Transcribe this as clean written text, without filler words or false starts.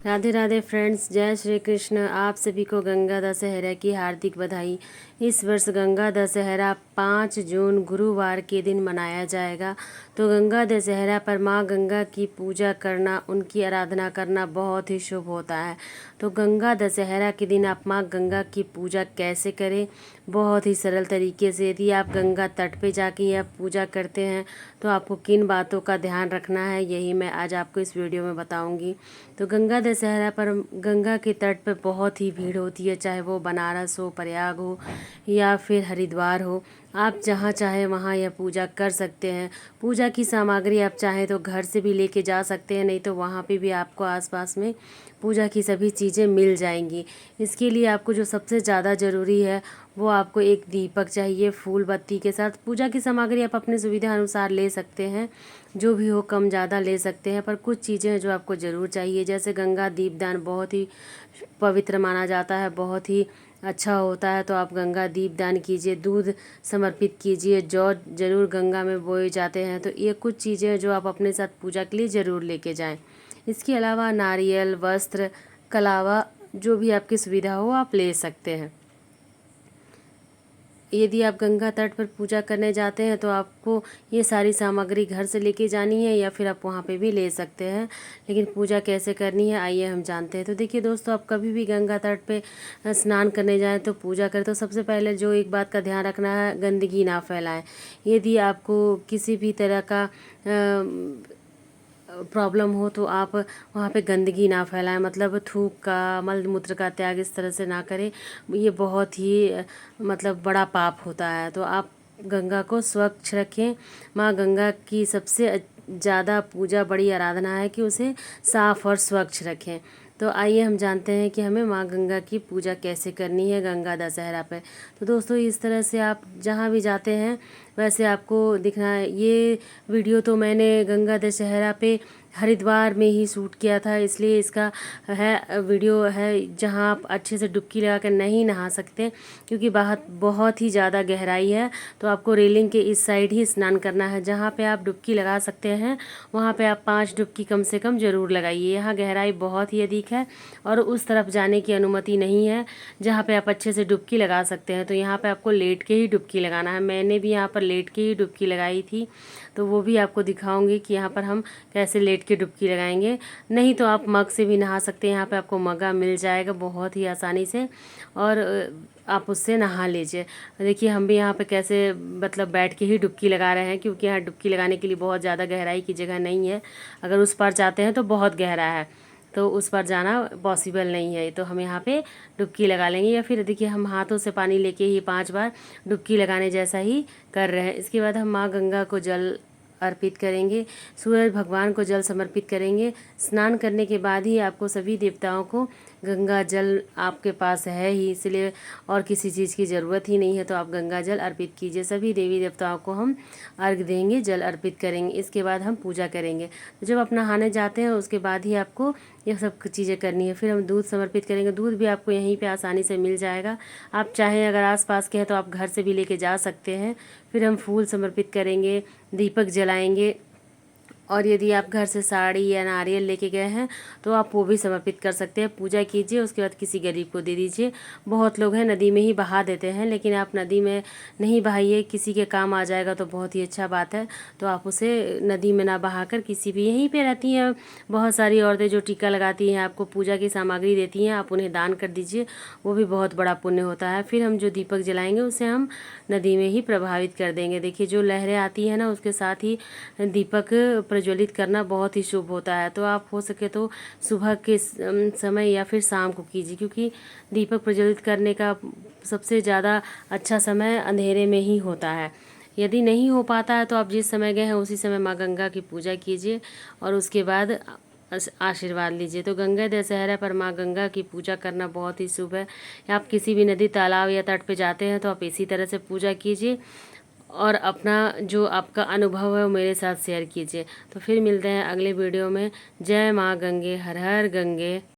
Radhe Radhe friends, जय श्री कृष्ण। आप सभी को गंगा दशहरा की हार्दिक बधाई। इस वर्ष गंगा दशहरा 5 जून गुरुवार के दिन मनाया जाएगा। तो गंगा दशहरा पर माँ गंगा की पूजा करना, उनकी आराधना करना बहुत ही शुभ होता है। तो गंगा दशहरा के दिन आप माँ गंगा की पूजा कैसे करें? बहुत ही सरल तरीके से। यदि आप गंगा तट पे जाके यह पूजा करते हैं तो आपको किन बातों का ध्यान रखना है, यही मैं आज आपको इस वीडियो में बताऊंगी। तो गंगा दशहरा पर गंगा के तट पर बहुत ही भीड़ होती है, चाहे वो बनारस हो, प्रयाग हो या फिर हरिद्वार हो। आप जहाँ चाहे वहाँ यह पूजा कर सकते हैं। पूजा की सामग्री आप चाहें तो घर से भी लेके जा सकते हैं, नहीं तो वहाँ पे भी आपको आसपास में पूजा की सभी चीज़ें मिल जाएंगी। इसके लिए आपको जो सबसे ज़्यादा ज़रूरी है वो आपको एक दीपक चाहिए फूल बत्ती के साथ। पूजा की सामग्री आप अपनी सुविधा अनुसार ले सकते हैं, जो भी हो कम ज़्यादा ले सकते हैं, पर कुछ चीज़ें जो आपको ज़रूर चाहिए, जैसे गंगा दीपदान बहुत ही पवित्र माना जाता है, बहुत ही अच्छा होता है। तो आप गंगा दीपदान कीजिए, दूध समर्पित कीजिए, जौ जरूर गंगा में बोए जाते हैं। तो ये कुछ चीज़ें जो आप अपने साथ पूजा के लिए ज़रूर लेके जाएं। इसके अलावा नारियल, वस्त्र, कलावा, जो भी आपकी सुविधा हो आप ले सकते हैं। यदि आप गंगा तट पर पूजा करने जाते हैं तो आपको ये सारी सामग्री घर से लेके जानी है, या फिर आप वहाँ पे भी ले सकते हैं। लेकिन पूजा कैसे करनी है आइए हम जानते हैं। तो देखिए दोस्तों, आप कभी भी गंगा तट पे स्नान करने जाएं तो पूजा करें तो सबसे पहले जो एक बात का ध्यान रखना है, गंदगी ना फैलाएं। यदि आपको किसी भी तरह का प्रॉब्लम हो तो आप वहाँ पे गंदगी ना फैलाएं, मतलब थूक का, मल मूत्र का त्याग इस तरह से ना करें। ये बहुत ही मतलब बड़ा पाप होता है। तो आप गंगा को स्वच्छ रखें। माँ गंगा की सबसे ज़्यादा पूजा, बड़ी आराधना है कि उसे साफ़ और स्वच्छ रखें। तो आइए हम जानते हैं कि हमें माँ गंगा की पूजा कैसे करनी है गंगा दशहरा पे। तो दोस्तों, इस तरह से आप जहाँ भी जाते हैं वैसे आपको दिखना है। ये वीडियो तो मैंने गंगा दशहरा पे हरिद्वार में ही शूट किया था, इसलिए इसका वीडियो है जहाँ आप अच्छे से डुबकी लगा कर नहीं नहा सकते, क्योंकि बहुत ही ज़्यादा गहराई है। तो आपको रेलिंग के इस साइड ही स्नान करना है। जहाँ पे आप डुबकी लगा सकते हैं वहाँ पे आप 5 डुबकी कम से कम ज़रूर लगाइए। यहाँ गहराई बहुत ही अधिक है और उस तरफ जाने की अनुमति नहीं है जहाँ पे आप अच्छे से डुबकी लगा सकते हैं। तो यहाँ पे आपको लेट के ही डुबकी लगाना है। मैंने भी यहाँ पर लेट के ही डुबकी लगाई थी, तो वो भी आपको दिखाऊंगी कि यहाँ पर हम कैसे लेट के डुबकी लगाएंगे। नहीं तो आप मग से भी नहा सकते हैं। यहाँ पे आपको मग्गा मिल जाएगा बहुत ही आसानी से, और आप उससे नहा लीजिए। देखिए हम भी यहाँ पे कैसे मतलब बैठ के ही डुबकी लगा रहे हैं, क्योंकि यहाँ डुबकी लगाने के लिए बहुत ज़्यादा गहराई की जगह नहीं है। अगर उस पार जाते हैं तो बहुत गहरा है, तो उस पर जाना पॉसिबल नहीं है। तो हम यहाँ पे डुबकी लगा लेंगे, या फिर देखिए हम हाथों से पानी लेके ही 5 बार डुबकी लगाने जैसा ही कर रहे हैं। इसके बाद हम माँ गंगा को जल अर्पित करेंगे, सूरज भगवान को जल समर्पित करेंगे। स्नान करने के बाद ही आपको सभी देवताओं को गंगा जल आपके पास है ही, इसलिए और किसी चीज़ की ज़रूरत ही नहीं है। तो आप गंगा जल अर्पित कीजिए। सभी देवी देवताओं को हम अर्घ देंगे, जल अर्पित करेंगे। इसके बाद हम पूजा करेंगे। तो जब आप नहाने जाते हैं उसके बाद ही आपको ये सब चीज़ें करनी है। फिर हम दूध समर्पित करेंगे। दूध भी आपको यहीं पे आसानी से मिल जाएगा। आप चाहें अगर आसपास के हैं तो आप घर से भी लेके जा सकते हैं। फिर हम फूल समर्पित करेंगे, दीपक जलाएंगे, और यदि आप घर से साड़ी या नारियल लेके गए हैं तो आप वो भी समर्पित कर सकते हैं। पूजा कीजिए, उसके बाद किसी गरीब को दे दीजिए। बहुत लोग हैं नदी में ही बहा देते हैं, लेकिन आप नदी में नहीं बहाइए, किसी के काम आ जाएगा तो बहुत ही अच्छा बात है। तो आप उसे नदी में ना बहाकर किसी भी, यहीं पे रहती हैं बहुत सारी औरतें जो टीका लगाती हैं, आपको पूजा की सामग्री देती हैं, आप उन्हें दान कर दीजिए, वो भी बहुत बड़ा पुण्य होता है। फिर हम जो दीपक जलाएंगे उसे हम नदी में ही प्रभावित कर देंगे। देखिए जो लहरें आती हैं ना, उसके साथ ही दीपक प्रज्वलित करना बहुत ही शुभ होता है। तो आप हो सके तो सुबह के समय या फिर शाम को कीजिए, क्योंकि दीपक प्रज्वलित करने का सबसे ज़्यादा अच्छा समय अंधेरे में ही होता है। यदि नहीं हो पाता है तो आप जिस समय गए हैं उसी समय माँ गंगा की पूजा कीजिए और उसके बाद आशीर्वाद लीजिए। तो गंगा दशहरा पर माँ गंगा की पूजा करना बहुत ही शुभ है। आप किसी भी नदी, तालाब या तट पे जाते हैं तो आप इसी तरह से पूजा कीजिए और अपना जो आपका अनुभव है वो मेरे साथ शेयर कीजिए। तो फिर मिलते हैं अगले वीडियो में। जय माँ गंगे, हर हर गंगे।